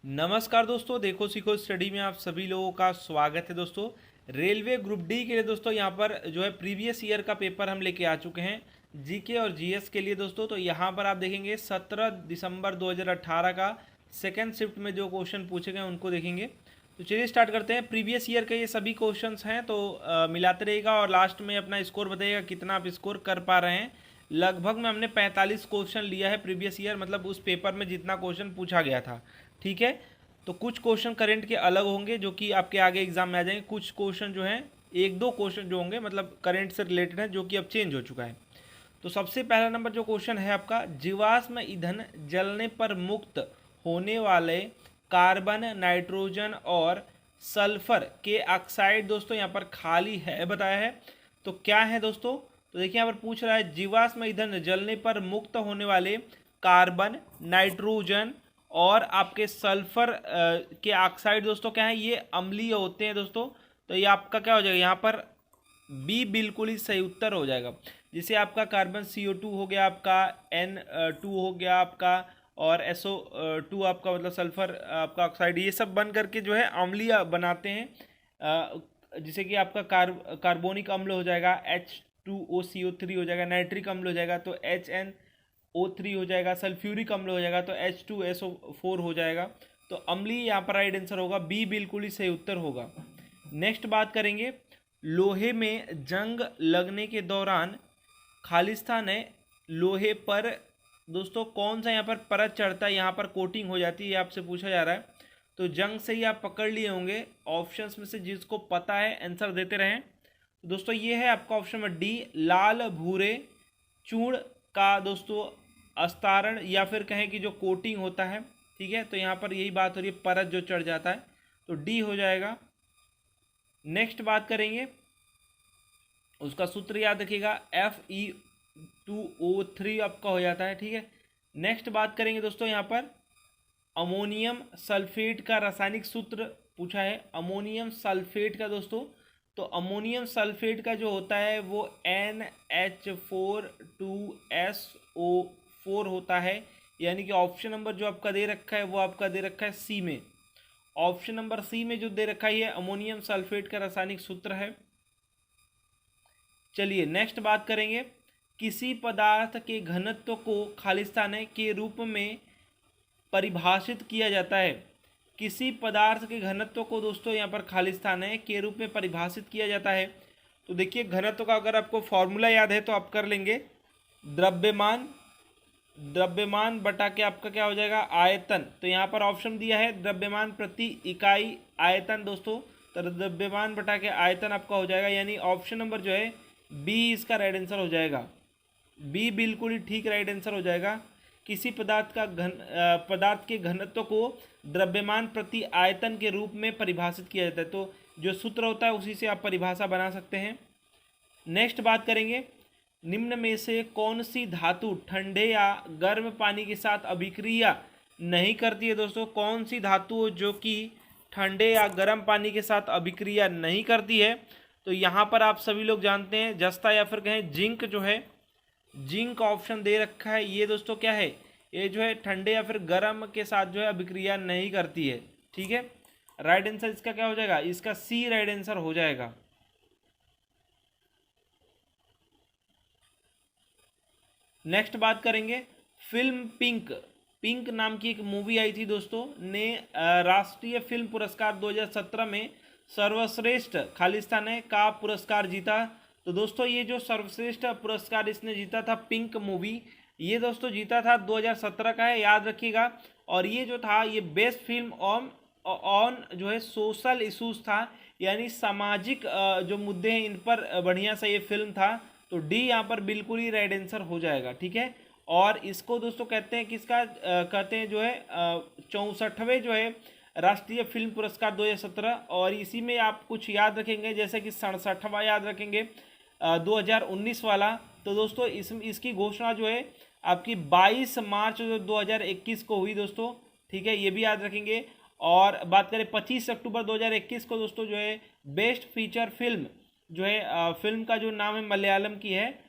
नमस्कार दोस्तों, देखो सीखो स्टडी में आप सभी लोगों का स्वागत है दोस्तों। रेलवे ग्रुप डी के लिए दोस्तों यहाँ पर जो है प्रीवियस ईयर का पेपर हम लेके आ चुके हैं जीके और जीएस के लिए दोस्तों। तो यहाँ पर आप देखेंगे 17 दिसंबर 2018 का सेकेंड शिफ्ट में जो क्वेश्चन पूछे गए उनको देखेंगे। तो चलिए स्टार्ट करते हैं। प्रीवियस ईयर के ये सभी क्वेश्चंस हैं, तो मिलाते रहेगा और लास्ट में अपना स्कोर बताइएगा कितना आप स्कोर कर पा रहे हैं। लगभग में हमने 45 क्वेश्चन लिया है प्रीवियस ईयर, मतलब उस पेपर में जितना क्वेश्चन पूछा गया था। ठीक है, तो कुछ क्वेश्चन करंट के अलग होंगे जो कि आपके आगे एग्जाम में आ जाएंगे। कुछ क्वेश्चन जो हैं, एक दो क्वेश्चन जो होंगे मतलब करंट से रिलेटेड है, जो कि अब चेंज हो चुका है। तो सबसे पहला नंबर जो क्वेश्चन है आपका, जीवाश्म ईंधन जलने पर मुक्त होने वाले कार्बन, नाइट्रोजन और सल्फर के ऑक्साइड दोस्तों यहाँ पर खाली है बताया है। तो क्या है दोस्तों? तो देखिए यहाँ पर पूछ रहा है जीवाश्म ईंधन जलने पर मुक्त होने वाले कार्बन, नाइट्रोजन और आपके सल्फर के ऑक्साइड दोस्तों क्या है, ये अम्लीय होते हैं दोस्तों। तो ये आपका क्या हो जाएगा यहाँ पर, बी बिल्कुल ही सही उत्तर हो जाएगा। जिसे आपका कार्बन CO2 हो गया, आपका N2 हो गया आपका, और SO2 आपका मतलब सल्फर आपका ऑक्साइड, ये सब बन करके जो है अम्लीय बनाते हैं। जिसे कि आपका कार्बोनिक अम्ल हो जाएगा, H2OCO3 हो जाएगा, नाइट्रिक अम्ल हो जाएगा तो HNO3 हो जाएगा, सल्फ्यूरिक अम्ल हो जाएगा तो H2SO4 हो जाएगा। तो अम्लीय यहाँ पर राइट आंसर होगा, बी बिल्कुल ही सही उत्तर होगा। नेक्स्ट बात करेंगे, लोहे में जंग लगने के दौरान खालिस्तान है लोहे पर दोस्तों कौन सा यहाँ पर परत चढ़ता है, यहाँ पर कोटिंग हो जाती है, आपसे पूछा जा रहा है। तो जंग से ही आप पकड़ लिए होंगे, ऑप्शंस में से जिसको पता है आंसर देते रहें। तो दोस्तों ये है आपका ऑप्शन नंबर डी, लाल भूरे चूर्ण का दोस्तों अस्तारण या फिर कहें कि जो कोटिंग होता है। ठीक है, तो यहाँ पर यही बात हो रही है, परत जो चढ़ जाता है, तो डी हो जाएगा। नेक्स्ट बात करेंगे, उसका सूत्र याद रखिएगा, Fe2O3 आपका हो जाता है। ठीक है, नेक्स्ट बात करेंगे दोस्तों यहाँ पर अमोनियम सल्फेट का रासायनिक सूत्र पूछा है। अमोनियम सल्फेट का दोस्तों, तो अमोनियम सल्फेट का जो होता है वो NH4 2SO4 होता है। यानी कि ऑप्शन नंबर जो आपका दे रखा है वो आपका दे रखा है सी में। ऑप्शन नंबर सी में जो दे रखा है ये अमोनियम सल्फेट का रासायनिक सूत्र है। चलिए नेक्स्ट बात करेंगे, किसी पदार्थ के घनत्व को खालिस्तान के रूप में परिभाषित किया जाता है। किसी पदार्थ के घनत्व को दोस्तों यहाँ पर खालिस्तान के रूप में परिभाषित किया जाता है। तो देखिए घनत्व का अगर आपको फॉर्मूला याद है तो आप कर लेंगे, द्रव्यमान, द्रव्यमान बटा के आपका क्या हो जाएगा, आयतन। तो यहाँ पर ऑप्शन दिया है द्रव्यमान प्रति इकाई आयतन दोस्तों, तो द्रव्यमान बटा के आयतन आपका हो जाएगा, यानी ऑप्शन नंबर जो है बी इसका राइट आंसर हो जाएगा। बी बिल्कुल ही ठीक राइट आंसर हो जाएगा। किसी पदार्थ के घनत्व को द्रव्यमान प्रति आयतन के रूप में परिभाषित किया जाता है। तो जो सूत्र होता है उसी से आप परिभाषा बना सकते हैं। नेक्स्ट बात करेंगे, निम्न में से कौन सी धातु ठंडे या गर्म पानी के साथ अभिक्रिया नहीं करती है दोस्तों? कौन सी धातु जो कि ठंडे या गर्म पानी के साथ अभिक्रिया नहीं करती है? तो यहाँ पर आप सभी लोग जानते हैं जस्ता या फिर कहें जिंक जो है, जिंक ऑप्शन दे रखा है, ये दोस्तों क्या है, ये जो है ठंडे या फिर गर्म के साथ जो है अभिक्रिया नहीं करती है। ठीक है, राइट आंसर इसका क्या हो जाएगा, इसका सी राइट आंसर हो जाएगा। नेक्स्ट बात करेंगे, फिल्म पिंक, पिंक नाम की एक मूवी आई थी दोस्तों, ने राष्ट्रीय फिल्म पुरस्कार 2017 में सर्वश्रेष्ठ खालिस्तान का पुरस्कार जीता। तो दोस्तों ये जो सर्वश्रेष्ठ पुरस्कार इसने जीता था, पिंक मूवी, ये दोस्तों जीता था 2017 का है, याद रखिएगा। और ये जो था ये बेस्ट फिल्म ऑन जो है सोशल इशूज़ था, यानी सामाजिक जो मुद्दे हैं इन पर बढ़िया सा ये फिल्म था। तो डी यहाँ पर बिल्कुल ही राइट आंसर हो जाएगा। ठीक है, और इसको दोस्तों कहते हैं किसका, कहते हैं जो है 64वें जो है राष्ट्रीय फिल्म पुरस्कार 2017। और इसी में आप कुछ याद रखेंगे जैसे कि 67वां याद रखेंगे 2019 वाला। तो दोस्तों इसकी घोषणा जो है आपकी 22 मार्च 2021 को हुई दोस्तों। ठीक है, ये भी याद रखेंगे। और बात करें 25 अक्टूबर 2021 को दोस्तों जो है बेस्ट फीचर फिल्म जो है, फिल्म का जो नाम है मलयालम की है,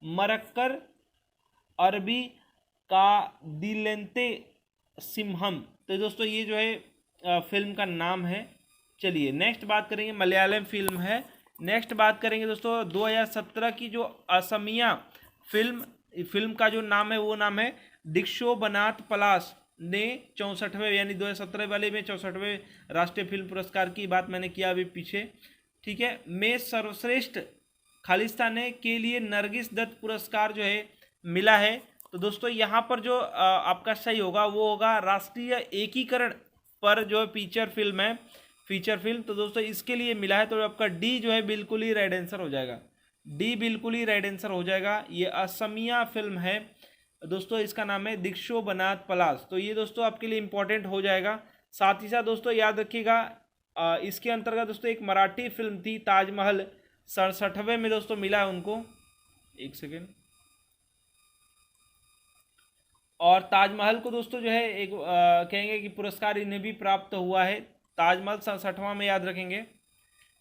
मरक्कर, अरबी का दिलेंते सिम्हम। तो दोस्तों ये जो है फिल्म का नाम है। चलिए नेक्स्ट बात करेंगे, मलयालम फिल्म है। नेक्स्ट बात करेंगे दोस्तों 2017 की जो असमिया फिल्म का जो नाम है वो नाम है दिक्षो बनात पलाश ने 64वें यानी 2017 वाले में 64वें राष्ट्रीय फिल्म पुरस्कार की बात मैंने किया अभी पीछे। ठीक है, में सर्वश्रेष्ठ खालिस्तानी के लिए नरगिस दत्त पुरस्कार जो है मिला है। तो दोस्तों यहाँ पर जो आपका सही होगा वो होगा राष्ट्रीय एकीकरण पर जो फीचर फिल्म है, फीचर फिल्म। तो दोस्तों इसके लिए मिला है, तो आपका डी जो है बिल्कुल ही राइट आंसर हो जाएगा। डी बिल्कुल ही राइट आंसर हो जाएगा। ये असमिया फिल्म है दोस्तों, इसका नाम है दिक्षो बनात पलाश। तो ये दोस्तों आपके लिए इंपॉर्टेंट हो जाएगा। साथ ही साथ दोस्तों याद रखिएगा इसके अंतर्गत दोस्तों एक मराठी फिल्म थी ताजमहल, 67वें में दोस्तों मिला है उनको। एक सेकेंड। और ताजमहल को दोस्तों जो है एक कहेंगे कि पुरस्कार इन्हें भी प्राप्त हुआ है, ताजमहल 67वां में याद रखेंगे।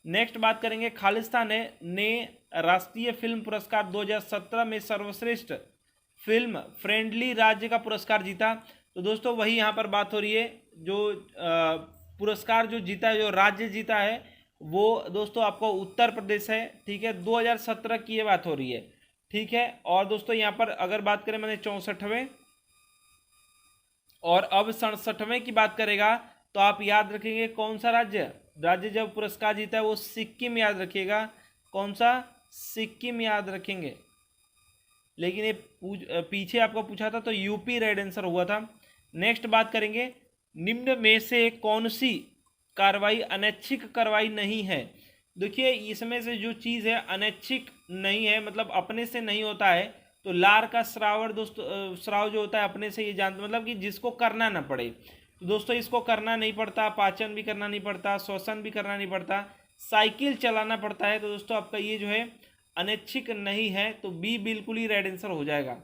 नेक्स्ट बात करेंगे खालिस्तान ने राष्ट्रीय फिल्म पुरस्कार 2017 में सर्वश्रेष्ठ फिल्म फ्रेंडली राज्य का पुरस्कार जीता। तो दोस्तों वही यहाँ पर बात हो रही है, जो पुरस्कार जो जीता है, जो राज्य जीता है वो दोस्तों आपको उत्तर प्रदेश है। ठीक है, 2017 की ये बात हो रही है। ठीक है, और दोस्तों यहाँ पर अगर बात करें मैंने 64वें और अब 67वें की बात करेगा तो आप याद रखेंगे कौन सा राज्य जब पुरस्कार जीता है वो सिक्किम याद रखिएगा। कौन सा? सिक्किम याद रखेंगे। लेकिन ये पीछे आपको पूछा था तो यूपी राइट आंसर हुआ था। नेक्स्ट बात करेंगे निम्न में से कौन सी कार्रवाई अनैच्छिक कार्रवाई नहीं है। देखिए इसमें से जो चीज़ है अनैच्छिक नहीं है, मतलब अपने से नहीं होता है। तो लार का श्रावण दोस्तों, श्राव जो होता है अपने से, ये जानते मतलब कि जिसको करना ना पड़े। तो दोस्तों इसको करना नहीं पड़ता, पाचन भी करना नहीं पड़ता, श्वसन भी करना नहीं पड़ता, साइकिल चलाना पड़ता है। तो दोस्तों आपका ये जो है अनैच्छिक नहीं है, तो बी बिल्कुल ही राइट आंसर हो जाएगा।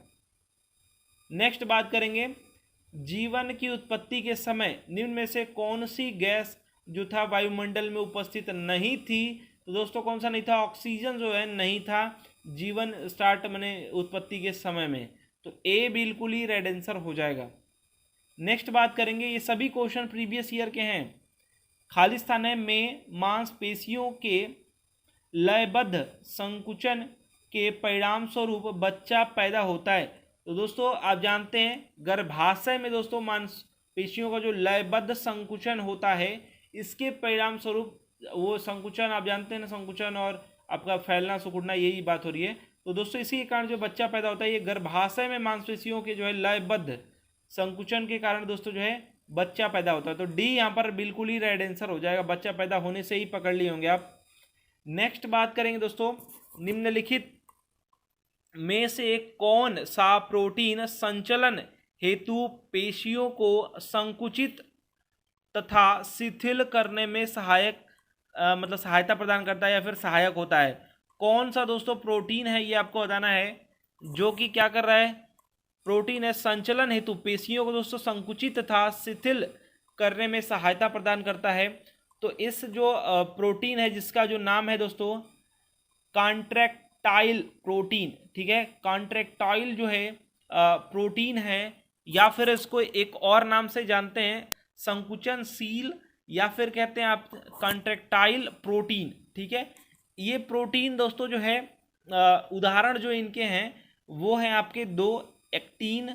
नेक्स्ट बात करेंगे जीवन की उत्पत्ति के समय निम्न में से कौन सी गैस जो था वायुमंडल में उपस्थित नहीं थी। तो दोस्तों कौन सा नहीं था? ऑक्सीजन जो है नहीं था जीवन स्टार्ट मैंने उत्पत्ति के समय में। तो ए बिल्कुल ही राइट आंसर हो जाएगा। नेक्स्ट बात करेंगे, ये सभी क्वेश्चन प्रीवियस ईयर के हैं। खालिस्तान में मांसपेशियों के लयबद्ध संकुचन के परिणाम स्वरूप बच्चा पैदा होता है। तो दोस्तों आप जानते हैं गर्भाशय में दोस्तों मांसपेशियों का जो लयबद्ध संकुचन होता है, इसके परिणाम स्वरूप वो संकुचन आप जानते हैं ना, संकुचन और आपका फैलना सिकुड़ना यही बात हो रही है। तो दोस्तों इसी के कारण जो बच्चा पैदा होता है ये गर्भाशय में मांसपेशियों के जो है लयबद्ध संकुचन के कारण दोस्तों जो है बच्चा पैदा होता है। तो डी यहाँ पर बिल्कुल ही राइट आंसर हो जाएगा, बच्चा पैदा होने से ही पकड़ लिए होंगे आप। नेक्स्ट बात करेंगे दोस्तों निम्नलिखित में से कौन सा प्रोटीन संचलन हेतु पेशियों को संकुचित तथा शिथिल करने में मतलब सहायता प्रदान करता है या फिर सहायक होता है। कौन सा दोस्तों प्रोटीन है ये आपको बताना है, जो कि क्या कर रहा है? प्रोटीन है संचलन हेतु पेशियों को दोस्तों संकुचित तथा शिथिल करने में सहायता प्रदान करता है। तो इस जो प्रोटीन है जिसका जो नाम है दोस्तों कॉन्ट्रैक्टाइल प्रोटीन। ठीक है, कॉन्ट्रैक्टाइल जो है प्रोटीन है, या फिर इसको एक और नाम से जानते हैं संकुचनशील, या फिर कहते हैं आप कॉन्ट्रैक्टाइल प्रोटीन। ठीक है, ये प्रोटीन दोस्तों जो है उदाहरण जो इनके हैं वो हैं आपके दो एक्टिन,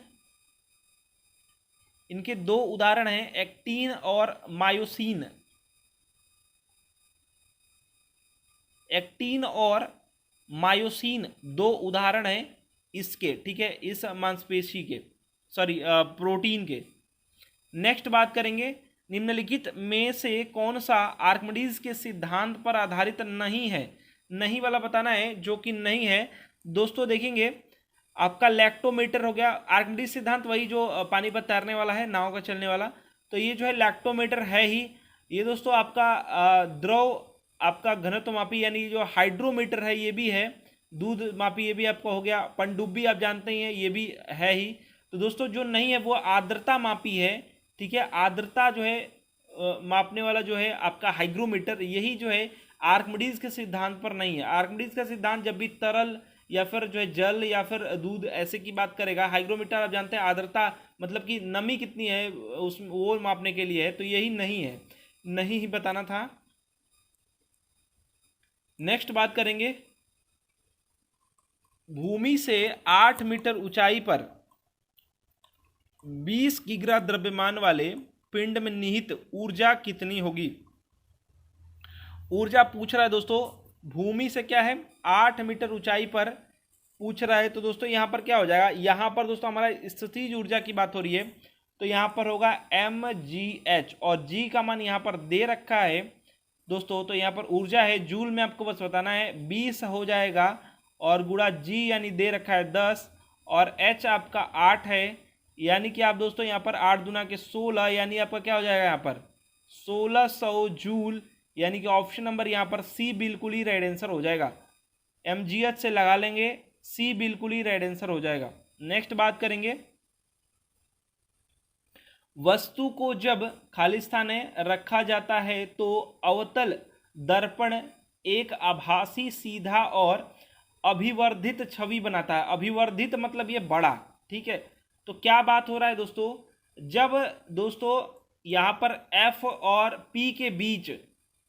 इनके दो उदाहरण हैं एक्टिन और मायोसिन। एक्टिन और मायोसिन दो उदाहरण हैं इसके। ठीक है, इस मांसपेशी के प्रोटीन के। नेक्स्ट बात करेंगे निम्नलिखित में से कौन सा आर्किमिडीज के सिद्धांत पर आधारित नहीं है। नहीं वाला बताना है जो कि नहीं है। दोस्तों देखेंगे आपका लैक्टोमीटर हो गया, आर्किमिडीज सिद्धांत वही जो पानी पर तैरने वाला है, नाव का चलने वाला। तो ये जो है लैक्टोमीटर है ही। ये दोस्तों आपका द्रव आपका घनत्व मापी यानी जो हाइड्रोमीटर है ये भी है, दूध मापी ये भी आपका हो गया, पनडुब्बी आप जानते ही हैं ये भी है ही। तो दोस्तों जो नहीं है वो आर्द्रता मापी है। ठीक है, आर्द्रता जो है मापने वाला जो है आपका हाइग्रोमीटर, यही जो है आर्किमिडीज के सिद्धांत पर नहीं है। आर्किमिडीज का सिद्धांत जब भी तरल या फिर जो है जल या फिर दूध ऐसे की बात करेगा। हाइग्रोमीटर आप जानते हैं आर्द्रता मतलब कि नमी कितनी है उस वो मापने के लिए है, तो यही नहीं है, नहीं ही बताना था। नेक्स्ट बात करेंगे, भूमि से 8 मीटर ऊंचाई पर 20 किग्रा द्रव्यमान वाले पिंड में निहित ऊर्जा कितनी होगी। ऊर्जा पूछ रहा है दोस्तों, भूमि से क्या है 8 मीटर ऊंचाई पर पूछ रहा है, तो दोस्तों यहाँ पर क्या हो जाएगा, यहाँ पर दोस्तों हमारा स्थितिज ऊर्जा की बात हो रही है, तो यहाँ पर होगा mgh और g का मान यहाँ पर दे रखा है दोस्तों, तो यहाँ पर ऊर्जा है जूल में आपको बस बताना है 20 हो जाएगा और गुणा g यानी दे रखा है 10 और h आपका 8 है, यानी कि आप दोस्तों यहाँ पर 8 दूना के 16 यानी आपका क्या हो जाएगा यहाँ पर 1600 जूल, यानी कि ऑप्शन नंबर यहाँ पर सी बिल्कुल ही राइट आंसर हो जाएगा। mgh से लगा लेंगे, सी बिल्कुल ही राइट आंसर हो जाएगा। नेक्स्ट बात करेंगे, वस्तु को जब खाली स्थान में रखा जाता है तो अवतल दर्पण एक आभासी सीधा और अभिवर्धित छवि बनाता है। अभिवर्धित मतलब ये बड़ा, ठीक है। तो क्या बात हो रहा है दोस्तों, जब दोस्तों यहाँ पर F और P के बीच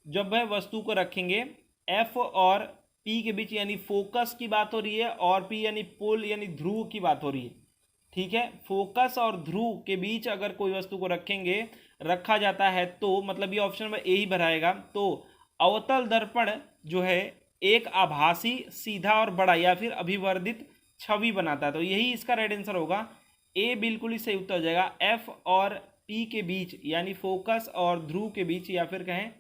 जब वह वस्तु को रखेंगे, F और P के बीच यानी फोकस की बात हो रही है और P यानी पोल यानी ध्रुव की बात हो रही है, ठीक है। फोकस और ध्रुव के बीच अगर कोई वस्तु को रखेंगे, रखा जाता है तो मतलब ये ऑप्शन में ए ही भराएगा। तो अवतल दर्पण जो है एक आभासी सीधा और बड़ा या फिर अभिवर्धित छवि बनाता है, तो यही इसका राइट आंसर होगा। ए बिल्कुल ही सही उत्तर हो जाएगा। एफ और पी के बीच यानी फोकस और ध्रुव के बीच, या फिर कहें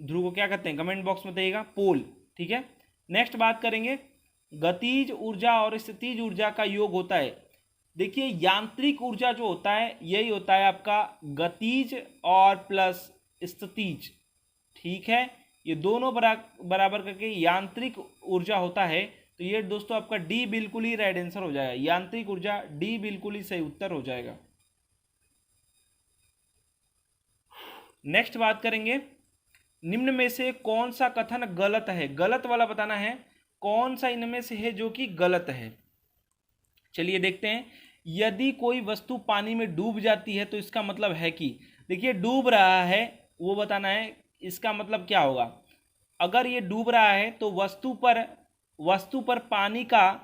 ध्रुव को क्या कहते हैं कमेंट बॉक्स में बताइएगा, पोल, ठीक है। नेक्स्ट बात करेंगे, गतिज ऊर्जा और स्थितिज ऊर्जा का योग होता है। देखिए यांत्रिक ऊर्जा जो होता है यही होता है आपका गतिज और प्लस स्थितिज, ठीक है। ये दोनों बराबर करके यांत्रिक ऊर्जा होता है, तो ये दोस्तों आपका डी बिल्कुल ही राइट आंसर हो जाएगा। यांत्रिक ऊर्जा डी बिल्कुल ही सही उत्तर हो जाएगा। नेक्स्ट बात करेंगे, निम्न में से कौन सा कथन गलत है, गलत वाला बताना है, कौन सा इनमें से है जो कि गलत है। चलिए देखते हैं, यदि कोई वस्तु पानी में डूब जाती है तो इसका मतलब है कि, देखिए डूब रहा है वो बताना है, इसका मतलब क्या होगा। अगर ये डूब रहा है तो वस्तु पर पानी का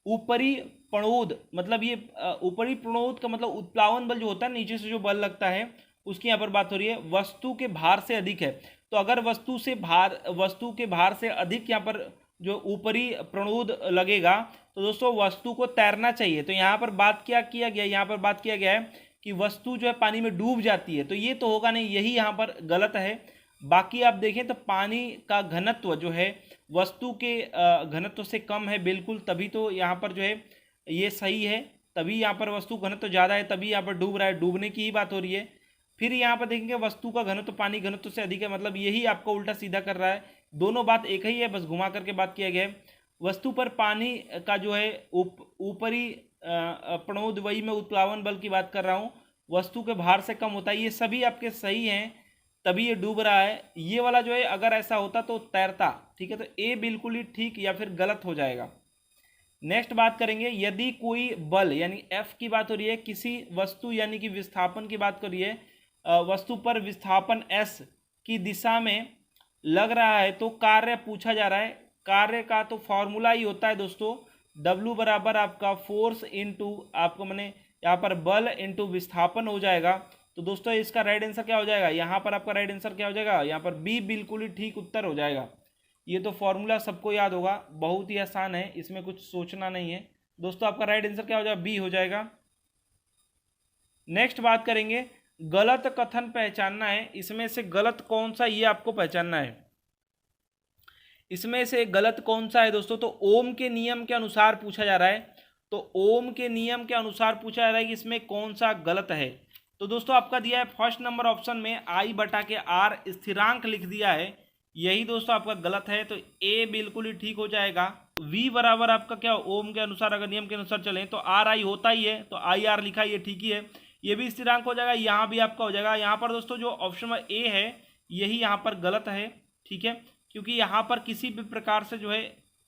ऊपरी प्रणोद, मतलब ये ऊपरी प्रणोद का मतलब उत्प्लावन बल जो होता है, नीचे से जो बल लगता है उसकी यहाँ पर बात हो रही है, वस्तु के भार से अधिक है। तो अगर वस्तु के भार से अधिक यहाँ पर जो ऊपरी प्रणोद लगेगा तो दोस्तों वस्तु को तैरना चाहिए। तो यहाँ पर बात क्या किया गया, यहाँ पर बात किया गया है कि वस्तु जो है पानी में डूब जाती है, तो ये तो होगा नहीं, यही यहाँ पर गलत है। बाकी आप देखें तो पानी का घनत्व जो है वस्तु के घनत्व से कम है बिल्कुल, तभी तो यहाँ पर जो है ये सही है, तभी यहाँ पर वस्तु घनत्व ज़्यादा है, तभी यहाँ पर डूब रहा है, डूबने की ही बात हो रही है। फिर यहाँ पर देखेंगे वस्तु का घनत्व पानी घनत्व से अधिक है, मतलब यही आपको उल्टा सीधा कर रहा है। दोनों बात एक ही है, बस घुमा करके बात किया गया है। वस्तु पर पानी का जो है ऊपरी प्रणोद, वही मैं उत्प्लावन बल की बात कर रहा हूँ, वस्तु के भार से कम होता है, ये सभी आपके सही हैं, तभी ये डूब रहा है। ये वाला जो है अगर ऐसा होता तो तैरता, ठीक है। तो ए बिल्कुल ही ठीक या फिर गलत हो जाएगा। नेक्स्ट बात करेंगे, यदि कोई बल यानी एफ की बात हो रही है, किसी वस्तु यानी कि विस्थापन की बात करिए, वस्तु पर विस्थापन एस की दिशा में लग रहा है तो कार्य पूछा जा रहा है। कार्य का तो फॉर्मूला ही होता है दोस्तों, W बराबर आपका फोर्स इंटू आपको मैंने यहाँ पर बल इंटू विस्थापन हो जाएगा। तो दोस्तों इसका राइट आंसर क्या हो जाएगा, यहाँ पर आपका राइट आंसर क्या हो जाएगा, यहाँ पर बी बिल्कुल ही ठीक उत्तर हो जाएगा। ये तो फॉर्मूला सबको याद होगा, बहुत ही आसान है, इसमें कुछ सोचना नहीं है दोस्तों। आपका राइट आंसर क्या हो जाएगा, बी हो जाएगा। नेक्स्ट बात करेंगे, गलत कथन पहचानना है, इसमें से गलत कौन सा ये आपको पहचानना है। इसमें से गलत कौन सा है दोस्तों, तो ओम के नियम के अनुसार पूछा जा रहा है, तो ओम के नियम के अनुसार पूछा जा रहा है कि इसमें कौन सा गलत है। तो दोस्तों आपका दिया है फर्स्ट नंबर ऑप्शन में I/R स्थिरांक लिख दिया है, यही दोस्तों आपका गलत है, तो ए बिल्कुल ही ठीक हो जाएगा। V बराबर आपका क्या, ओम के अनुसार अगर नियम के अनुसार चलें तो RI होता ही है, तो IR लिखा ये ठीक ही है, ये भी स्थिरांक हो जाएगा, यहाँ भी आपका हो जाएगा। यहाँ पर दोस्तों जो ऑप्शन में ए है यही यहाँ पर गलत है, ठीक है, क्योंकि यहाँ पर किसी भी प्रकार से जो है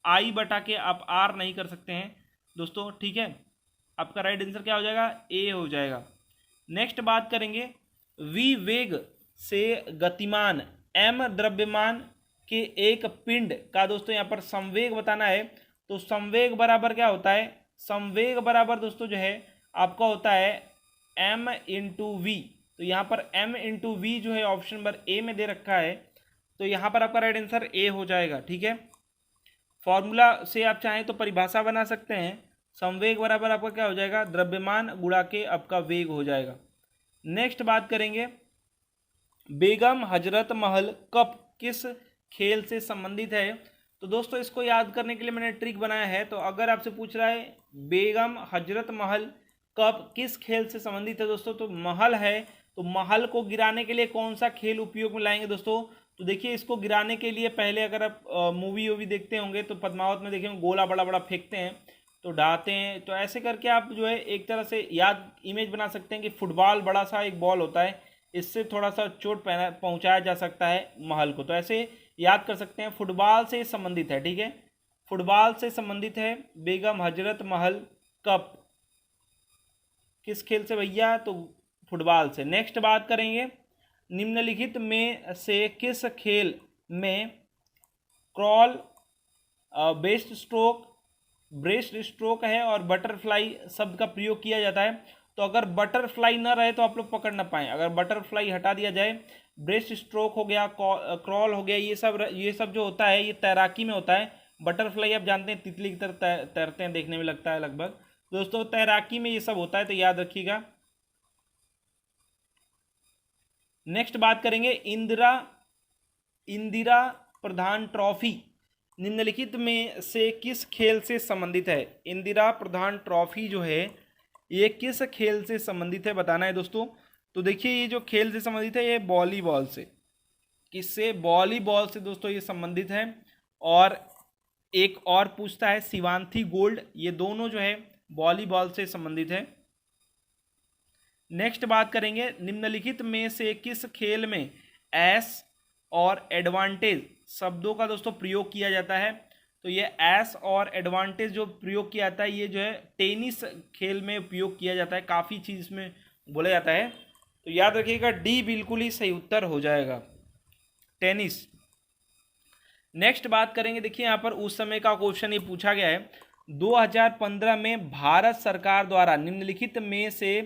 आई बटा के आप आर नहीं कर सकते हैं दोस्तों, ठीक है। आपका राइट आंसर क्या हो जाएगा, ए हो जाएगा। नेक्स्ट बात करेंगे, वी वेग से गतिमान एम द्रव्यमान के एक पिंड का दोस्तों यहाँ पर संवेग बताना है। तो संवेग बराबर क्या होता है, संवेग बराबर दोस्तों जो है आपका होता है एम इंटू वी। तो यहाँ पर एम इंटू वी जो है ऑप्शन नंबर ए में दे रखा है, तो यहाँ पर आपका राइट आंसर ए हो जाएगा, ठीक है। फॉर्मूला से आप चाहें तो परिभाषा बना सकते हैं, संवेग बराबर आपका क्या हो जाएगा, द्रव्यमान गुणा के आपका वेग हो जाएगा। नेक्स्ट बात करेंगे, बेगम हजरत महल कप किस खेल से संबंधित है। तो दोस्तों इसको याद करने के लिए मैंने ट्रिक बनाया है। तो अगर आपसे पूछ रहा है बेगम हजरत महल कप किस खेल से संबंधित है दोस्तों, तो महल है, तो महल को गिराने के लिए कौन सा खेल उपयोग में लाएंगे दोस्तों। तो देखिए इसको गिराने के लिए पहले अगर आप मूवी वूवी देखते होंगे तो पद्मावत में देखेंगे गोला बड़ा बड़ा फेंकते हैं तो डालते हैं, तो ऐसे करके आप जो है एक तरह से याद इमेज बना सकते हैं कि फुटबॉल बड़ा सा एक बॉल होता है, इससे थोड़ा सा चोट पहुंचाया जा सकता है महल को। तो ऐसे याद कर सकते हैं, फुटबॉल से संबंधित है, ठीक है, फुटबॉल से संबंधित है बेगम हजरत महल कप किस खेल से भैया, तो फुटबॉल से। नेक्स्ट बात करेंगे, निम्नलिखित में से किस खेल में क्रॉल, ब्रेस्ट स्ट्रोक है और बटरफ्लाई शब्द का प्रयोग किया जाता है। तो अगर बटरफ्लाई ना रहे तो आप लोग पकड़ ना पाएँ, अगर बटरफ्लाई हटा दिया जाए, ब्रेस्ट स्ट्रोक हो गया, क्रॉल हो गया, ये सब जो होता है ये तैराकी में होता है। बटरफ्लाई आप जानते हैं तितली की तरह तैरते हैं, देखने में लगता है लगभग, दोस्तों तैराकी में ये सब होता है, तो याद रखिएगा। नेक्स्ट बात करेंगे, इंदिरा प्रधान ट्रॉफी निम्नलिखित में से किस खेल से संबंधित है। इंदिरा प्रधान ट्रॉफी जो है ये किस खेल से संबंधित है बताना है दोस्तों। तो देखिए ये जो खेल से संबंधित है ये वॉलीबॉल से, किससे, वॉलीबॉल से दोस्तों ये संबंधित है। और एक और पूछता है शिवांथी गोल्ड, ये दोनों जो है वॉलीबॉल से संबंधित है। नेक्स्ट बात करेंगे, निम्नलिखित में से किस खेल में एस और एडवांटेज शब्दों का दोस्तों प्रयोग किया जाता है। तो ये एस और एडवांटेज जो प्रयोग किया जाता है ये जो है टेनिस खेल में उपयोग किया जाता है, काफ़ी चीज़ में बोला जाता है, तो याद रखिएगा डी बिल्कुल ही सही उत्तर हो जाएगा, टेनिस। नेक्स्ट बात करेंगे, देखिए यहाँ पर उस समय का क्वेश्चन ये पूछा गया है, 2015 में भारत सरकार द्वारा निम्नलिखित में से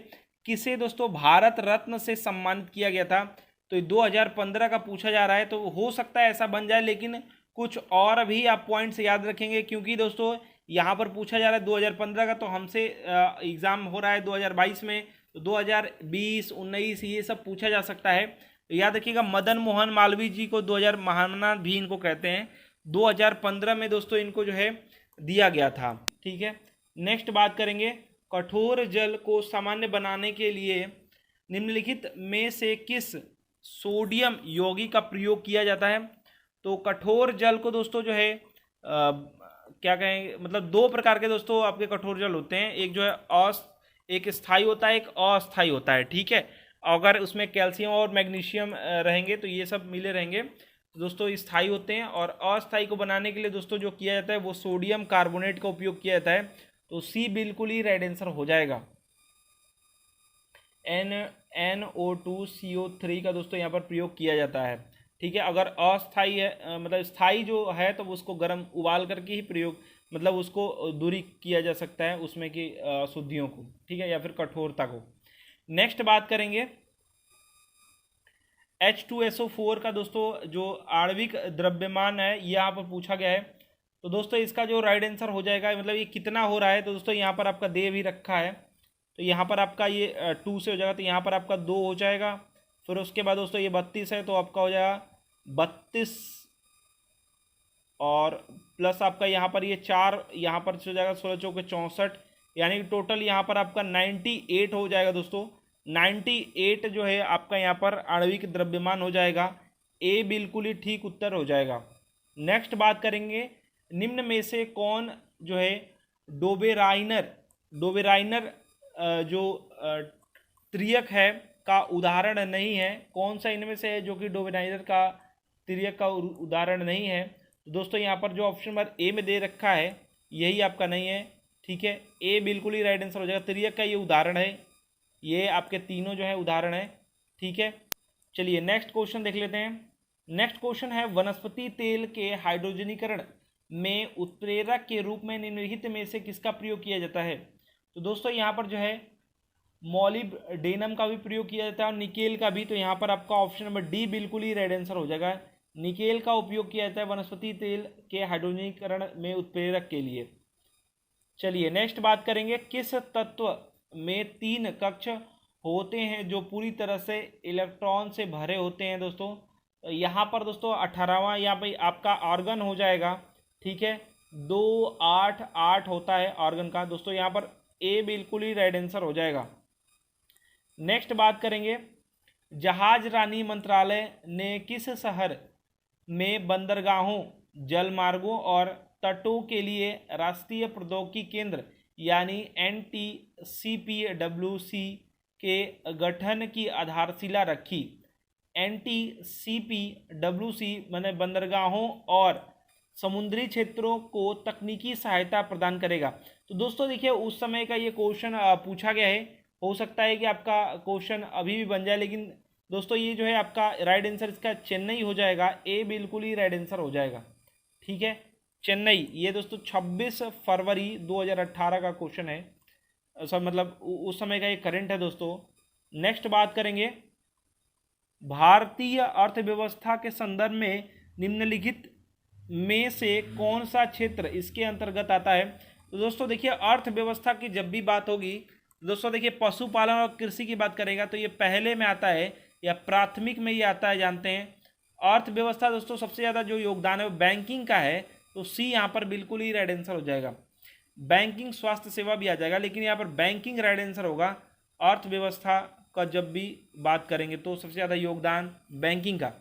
किसे दोस्तों भारत रत्न से सम्मानित किया गया था। तो 2015 का पूछा जा रहा है, तो हो सकता है ऐसा बन जाए, लेकिन कुछ और भी आप पॉइंट्स याद रखेंगे, क्योंकि दोस्तों यहाँ पर पूछा जा रहा है 2015 का, तो हमसे एग्ज़ाम हो रहा है 2022 में, तो 2020, 19 ये सब पूछा जा सकता है। तो याद रखिएगा मदन मोहन मालवीय जी को 2000 महामना भी इनको कहते हैं, 2015 में दोस्तों इनको जो है दिया गया था, ठीक है। नेक्स्ट बात करेंगे, कठोर जल को सामान्य बनाने के लिए निम्नलिखित में से किस सोडियम यौगिक का प्रयोग किया जाता है। तो कठोर जल को दोस्तों जो है क्या कहेंगे, मतलब दो प्रकार के दोस्तों आपके कठोर जल होते हैं, एक जो है एक स्थायी होता है, एक अस्थायी होता है, ठीक है। अगर उसमें कैल्शियम और मैग्नीशियम रहेंगे तो ये सब मिले रहेंगे तो दोस्तों स्थायी होते हैं। और अस्थायी को बनाने के लिए दोस्तों जो किया जाता है वो सोडियम कार्बोनेट का उपयोग किया जाता है, तो सी बिल्कुल ही राइट आंसर हो जाएगा। NO2CO3 का दोस्तों यहाँ पर प्रयोग किया जाता है, ठीक है। अगर अस्थाई है मतलब स्थाई जो है तो उसको गर्म उबाल करके ही प्रयोग मतलब उसको दूरी किया जा सकता है उसमें की अशुद्धियों को, ठीक है, या फिर कठोरता को। नेक्स्ट बात करेंगे, H2SO4 का दोस्तों जो आणविक द्रव्यमान है यहाँ पर पूछा गया है। तो दोस्तों इसका जो राइट आंसर हो जाएगा, मतलब ये कितना हो रहा है, तो दोस्तों यहाँ पर आपका दे भी रखा है, तो यहाँ पर आपका ये 2 से हो जाएगा, तो यहाँ पर आपका 2 हो जाएगा। फिर उसके बाद दोस्तों ये 32 है तो आपका हो जाएगा 32 और प्लस आपका यहाँ पर ये 4 यहाँ पर हो जाएगा 16 चौके 64, यानी कि टोटल यहाँ पर आपका 98 हो जाएगा दोस्तों। 98 जो है आपका यहाँ पर आणविक द्रव्यमान हो जाएगा, ए बिल्कुल ही ठीक उत्तर हो जाएगा। नेक्स्ट बात करेंगे, निम्न में से कौन जो है डोबेराइनर जो त्रियक है का उदाहरण नहीं है, कौन सा इनमें से है जो कि डोबेराइनर का त्रियक का उदाहरण नहीं है। तो दोस्तों यहाँ पर जो ऑप्शन नंबर ए में दे रखा है यही आपका नहीं है, ठीक है। ए बिल्कुल ही राइट आंसर हो जाएगा। तिर्यक का ये उदाहरण है, ये आपके तीनों जो है उदाहरण है, ठीक है। चलिए नेक्स्ट क्वेश्चन देख लेते हैं। नेक्स्ट क्वेश्चन है वनस्पति तेल के हाइड्रोजनीकरण में उत्प्रेरक के रूप में निम्नलिखित में से किसका प्रयोग किया जाता है। तो दोस्तों यहाँ पर जो है मॉलिब्डेनम का भी प्रयोग किया जाता है और निकेल का भी। तो यहाँ पर आपका ऑप्शन नंबर डी बिल्कुल ही राइट आंसर हो जाएगा। निकेल का उपयोग किया जाता है वनस्पति तेल के हाइड्रोजनीकरण में उत्प्रेरक के लिए। चलिए नेक्स्ट बात करेंगे, किस तत्व में 3 कक्ष होते हैं जो पूरी तरह से इलेक्ट्रॉन से भरे होते हैं। दोस्तों यहाँ पर दोस्तों 18वां यहाँ पे आपका ऑर्गन हो जाएगा, ठीक है। 2 8 8 होता है ऑर्गन का। दोस्तों यहाँ पर ए बिल्कुल ही राइट आंसर हो जाएगा। नेक्स्ट बात करेंगे, जहाज रानी मंत्रालय ने किस शहर में बंदरगाहों, जलमार्गों और तटों के लिए राष्ट्रीय प्रौद्योगिकी केंद्र यानी NTCPWC के गठन की आधारशिला रखी। NTCPWC माने बंदरगाहों और समुद्री क्षेत्रों को तकनीकी सहायता प्रदान करेगा। तो दोस्तों देखिए उस समय का ये क्वेश्चन पूछा गया है, हो सकता है कि आपका क्वेश्चन अभी भी बन जाए, लेकिन दोस्तों ये जो है आपका राइट आंसर इसका चेन्नई हो जाएगा। ए बिल्कुल ही राइट आंसर हो जाएगा, ठीक है। चेन्नई, ये दोस्तों 26 फरवरी 2018 का क्वेश्चन है, सब मतलब उस समय का ये करंट है दोस्तों। नेक्स्ट बात करेंगे, भारतीय अर्थव्यवस्था के संदर्भ में निम्नलिखित में से कौन सा क्षेत्र इसके अंतर्गत आता है। तो दोस्तों देखिए अर्थव्यवस्था की जब भी बात होगी दोस्तों, देखिए पशुपालन और कृषि की बात करेगा तो ये पहले में आता है या प्राथमिक में ये आता है, जानते हैं। अर्थव्यवस्था दोस्तों सबसे ज़्यादा जो योगदान है वो बैंकिंग का है, तो सी यहाँ पर बिल्कुल ही राइट आंसर हो जाएगा। बैंकिंग, स्वास्थ्य सेवा भी आ जाएगा, लेकिन यहाँ पर बैंकिंग राइट आंसर होगा। अर्थव्यवस्था का जब भी बात करेंगे तो सबसे ज़्यादा योगदान बैंकिंग का।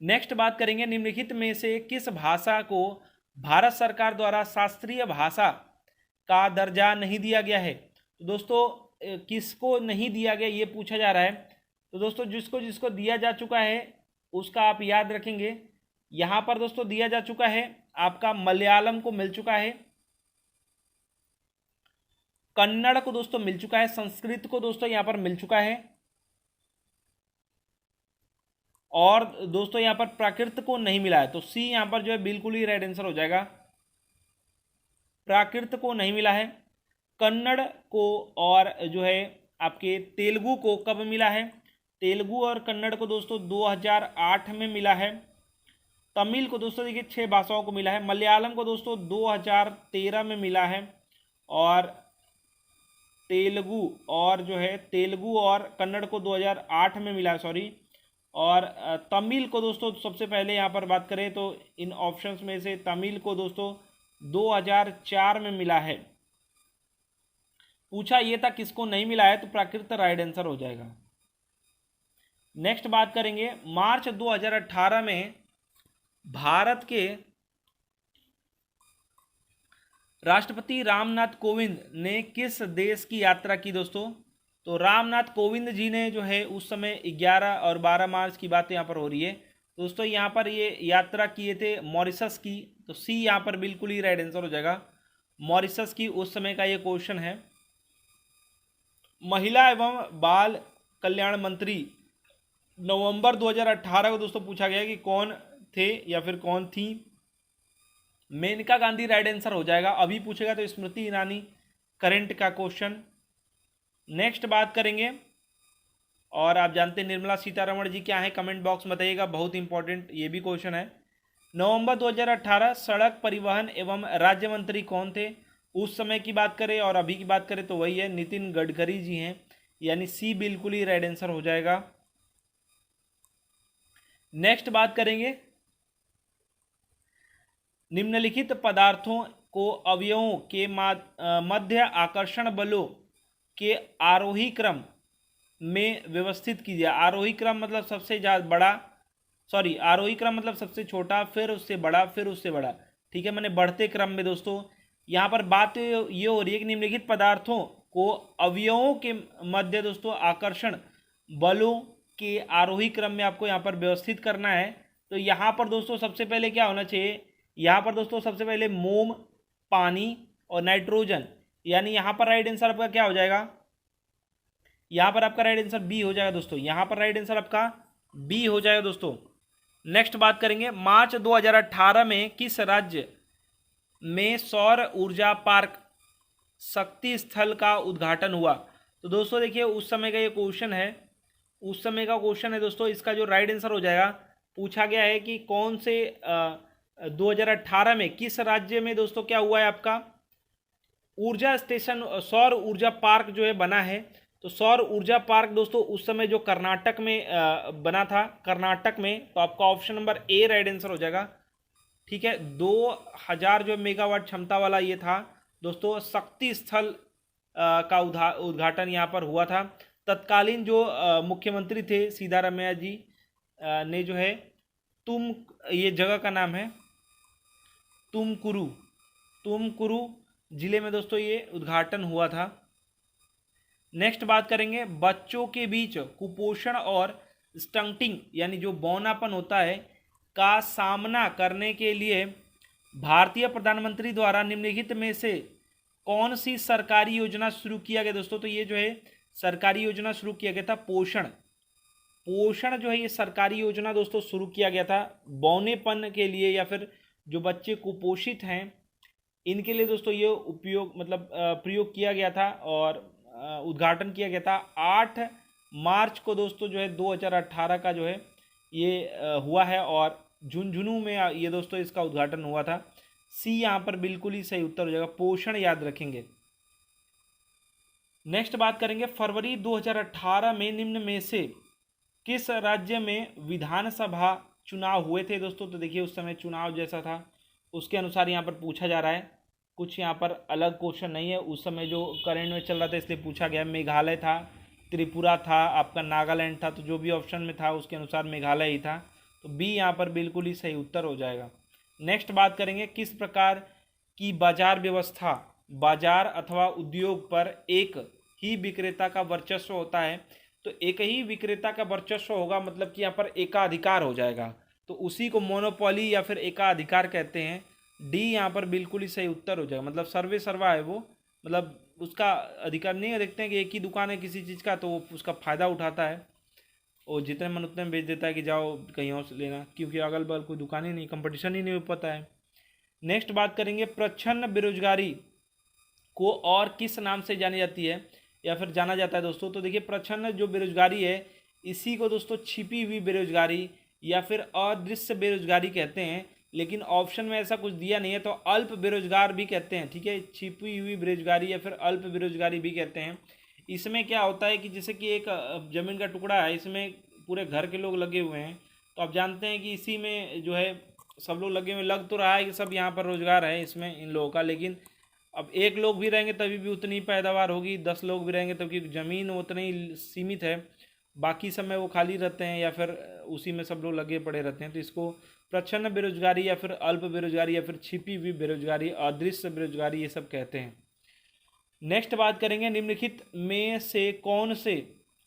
नेक्स्ट बात करेंगे, निम्नलिखित में से किस भाषा को भारत सरकार द्वारा शास्त्रीय भाषा का दर्जा नहीं दिया गया है। तो दोस्तों किसको नहीं दिया गया ये पूछा जा रहा है। तो दोस्तों जिसको जिसको दिया जा चुका है उसका आप याद रखेंगे। यहाँ पर दोस्तों दिया जा चुका है, आपका मलयालम को मिल चुका है, कन्नड़ को दोस्तों मिल चुका है, संस्कृत को दोस्तों यहाँ पर मिल चुका है, और दोस्तों यहाँ पर प्राकृत को नहीं मिला है। तो सी यहाँ पर जो है बिल्कुल ही राइट आंसर हो जाएगा। प्राकृत को नहीं मिला है। कन्नड़ को और जो है आपके तेलुगु को कब मिला है। तेलुगु और कन्नड़ को दोस्तों 2008 में मिला है। तमिल को दोस्तों देखिए 6 भाषाओं को मिला है। मलयालम को दोस्तों 2013 में मिला है, और तेलुगु और जो है तेलुगु और कन्नड़ को 2008 में मिला है, सॉरी। और तमिल को दोस्तों सबसे पहले यहाँ पर बात करें तो इन ऑप्शंस में से तमिल को दोस्तों 2004 में मिला है। पूछा ये था किसको नहीं मिला है, तो प्राकृत राइट आंसर हो जाएगा। नेक्स्ट बात करेंगे, मार्च 2018 में भारत के राष्ट्रपति रामनाथ कोविंद ने किस देश की यात्रा की दोस्तों। तो रामनाथ कोविंद जी ने जो है उस समय 11 और 12 मार्च की बात यहाँ पर हो रही है दोस्तों, यहाँ पर ये यात्रा किए थे मॉरिशस की। तो सी यहाँ पर बिल्कुल ही राइट आंसर हो जाएगा। मॉरिशस की उस समय का ये क्वेश्चन है। महिला एवं बाल कल्याण मंत्री नवंबर 2018 को दोस्तों पूछा गया कि कौन थे या फिर कौन थी। मेनका गांधी राइट आंसर हो जाएगा। अभी पूछेगा तो स्मृति ईरानी, करंट का क्वेश्चन। नेक्स्ट बात करेंगे, और आप जानते हैं निर्मला सीतारमण जी क्या है, कमेंट बॉक्स में बताइएगा, बहुत इंपॉर्टेंट ये भी क्वेश्चन है। नवंबर 2018 सड़क परिवहन एवं राज्य मंत्री कौन थे। उस समय की बात करें और अभी की बात करें तो वही है, नितिन गडकरी जी हैं, यानी सी बिल्कुल ही राइट आंसर हो जाएगा। नेक्स्ट बात करेंगे, निम्नलिखित पदार्थों को अवयवों के मध्य आकर्षण बलों के आरोही क्रम में व्यवस्थित कीजिए। आरोही क्रम मतलब सबसे ज़्यादा बड़ा, सॉरी आरोही क्रम मतलब सबसे छोटा, फिर उससे बड़ा, फिर उससे बड़ा, ठीक है, मैंने बढ़ते क्रम में दोस्तों यहाँ पर बात ये हो रही है कि निम्नलिखित पदार्थों को अवयवों के मध्य दोस्तों आकर्षण बलों के आरोही क्रम में आपको यहाँ पर व्यवस्थित करना है। तो यहाँ पर दोस्तों सबसे पहले क्या होना चाहिए, यहाँ पर दोस्तों सबसे पहले मोम, पानी और नाइट्रोजन, यानी यहाँ पर राइट आंसर आपका क्या हो जाएगा, यहाँ पर आपका राइट आंसर बी हो जाएगा दोस्तों, यहाँ पर राइट आंसर आपका बी हो जाएगा दोस्तों। नेक्स्ट बात करेंगे, मार्च 2018 में किस राज्य में सौर ऊर्जा पार्क शक्ति स्थल का उद्घाटन हुआ। तो दोस्तों देखिए उस समय का ये क्वेश्चन है, उस समय का क्वेश्चन है दोस्तों। इसका जो राइट आंसर हो जाएगा, पूछा गया है कि कौन से 2018 में किस राज्य में दोस्तों क्या हुआ है आपका ऊर्जा स्टेशन, सौर ऊर्जा पार्क जो है बना है। तो सौर ऊर्जा पार्क दोस्तों उस समय जो कर्नाटक में बना था, कर्नाटक में। तो आपका option number A right answer हो जाएगा। ठीक है, 2000 जो मेगावाट क्षमता वाला ये था दोस्तों, शक्ति स्थल का उद्घाटन यहाँ पर हुआ था। तत्कालीन जो मुख्यमंत्री थे सिद्धारमैया जी ने जो है ये जगह का नाम है तुमकुरू जिले में दोस्तों ये उद्घाटन हुआ था। नेक्स्ट बात करेंगे, बच्चों के बीच कुपोषण और स्टंटिंग यानी जो बौनापन होता है का सामना करने के लिए भारतीय प्रधानमंत्री द्वारा निम्नलिखित में से कौन सी सरकारी योजना शुरू किया गया दोस्तों। तो ये जो है सरकारी योजना शुरू किया गया था पोषण जो है ये सरकारी योजना दोस्तों शुरू किया गया था बौनेपन के लिए, या फिर जो बच्चे कुपोषित हैं इनके लिए दोस्तों ये प्रयोग किया गया था और उद्घाटन किया गया था 8 मार्च को दोस्तों जो है 2018 का जो है ये हुआ है, और झुंझुनू में ये दोस्तों इसका उद्घाटन हुआ था। सी यहाँ पर बिल्कुल ही सही उत्तर हो जाएगा, पोषण याद रखेंगे। नेक्स्ट बात करेंगे, फरवरी 2018 में निम्न में से किस राज्य में विधानसभा चुनाव हुए थे दोस्तों। तो देखिए उस समय चुनाव जैसा था उसके अनुसार यहाँ पर पूछा जा रहा है, कुछ यहाँ पर अलग क्वेश्चन नहीं है। उस समय जो करंट में चल रहा था इसलिए पूछा गया। मेघालय था, त्रिपुरा था, आपका नागालैंड था, तो जो भी ऑप्शन में था उसके अनुसार मेघालय ही था। तो बी यहाँ पर बिल्कुल ही सही उत्तर हो जाएगा। नेक्स्ट बात करेंगे, किस प्रकार की बाजार व्यवस्था बाजार अथवा उद्योग पर एक ही विक्रेता का वर्चस्व होता है। तो एक ही विक्रेता का वर्चस्व होगा मतलब कि यहाँ पर एकाधिकार हो जाएगा, तो उसी को मोनोपोली या फिर एकाधिकार कहते हैं। डी यहाँ पर बिल्कुल ही सही उत्तर हो जाएगा, मतलब सर्वे सर्वा है वो, मतलब उसका अधिकार नहीं है। देखते हैं कि एक ही दुकान है किसी चीज़ का तो वो उसका फ़ायदा उठाता है और जितने मन उतने में बेच देता है कि जाओ कहीं और से लेना, क्योंकि अगल बगल कोई दुकान ही नहीं, कंपटीशन ही नहीं हो पाता है। नेक्स्ट बात करेंगे, प्रच्छन्न बेरोजगारी को और किस नाम से जानी जाती है या फिर जाना जाता है दोस्तों। तो देखिए प्रच्छन्न जो बेरोजगारी है इसी को दोस्तों छिपी हुई बेरोजगारी या फिर अदृश्य बेरोजगारी कहते हैं, लेकिन ऑप्शन में ऐसा कुछ दिया नहीं है, तो अल्प बेरोजगार भी कहते हैं। ठीक है, छिपी हुई बेरोजगारी या फिर अल्प बेरोजगारी भी कहते हैं। इसमें क्या होता है कि जैसे कि एक ज़मीन का टुकड़ा है, इसमें पूरे घर के लोग लगे हुए हैं, तो आप जानते हैं कि इसी में जो है सब लोग लगे हुए, लग तो रहा है कि सब यहाँ पर रोजगार है इसमें इन लोगों का, लेकिन अब एक लोग भी रहेंगे तभी भी उतनी पैदावार होगी, 10 लोग भी रहेंगे तब, क्योंकि ज़मीन उतनी सीमित है, बाकी समय वो खाली रहते हैं या फिर उसी में सब लोग लगे पड़े रहते हैं। तो इसको प्रच्छन्न बेरोजगारी या फिर अल्प बेरोजगारी या फिर छिपी हुई बेरोजगारी, अदृश्य बेरोजगारी ये सब कहते हैं। नेक्स्ट बात करेंगे, निम्नलिखित में से कौन से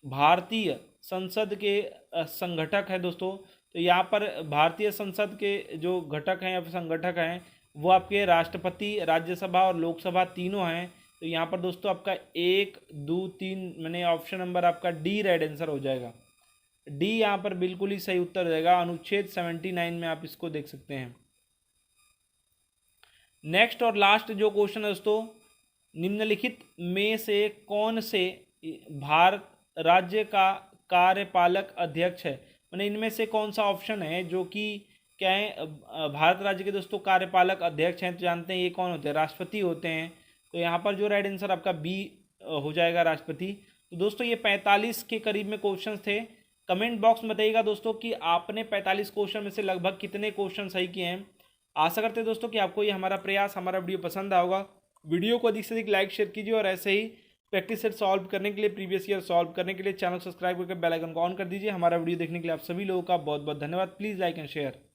भारतीय संसद के संगठक है दोस्तों। तो यहाँ पर भारतीय संसद के जो घटक हैं या फिर संगठक हैं वो आपके राष्ट्रपति, राज्यसभा और लोकसभा तीनों हैं। तो यहाँ पर दोस्तों आपका 1, 2, 3 मैंने ऑप्शन नंबर आपका डी राइट आंसर हो जाएगा। डी यहाँ पर बिल्कुल ही सही उत्तर हो जाएगा, अनुच्छेद 79 में आप इसको देख सकते हैं। नेक्स्ट और लास्ट जो क्वेश्चन है दोस्तों, निम्नलिखित में से कौन से भारत राज्य का कार्यपालक अध्यक्ष है, मैंने इनमें से कौन सा ऑप्शन है जो कि क्या है भारत राज्य के दोस्तों कार्यपालक अध्यक्ष हैं। तो जानते हैं ये कौन होते हैं, राष्ट्रपति होते हैं। तो यहाँ पर जो राइट आंसर आपका बी हो जाएगा, राष्ट्रपति। तो दोस्तों ये 45 के करीब में क्वेश्चन थे। कमेंट बॉक्स में बताइएगा दोस्तों कि आपने 45 क्वेश्चन में से लगभग कितने क्वेश्चन सही किए हैं। आशा करते हैं दोस्तों कि आपको ये हमारा प्रयास, हमारा वीडियो पसंद आया होगा। वीडियो को अधिक से अधिक लाइक शेयर कीजिए और ऐसे ही प्रैक्टिस सेट सॉल्व करने के लिए, प्रीवियस ईयर सॉल्व करने के लिए चैनल सब्सक्राइब करके बेल आइकन को ऑन कर दीजिए। हमारा वीडियो देखने के लिए आप सभी लोगों का बहुत बहुत धन्यवाद। Please like and share.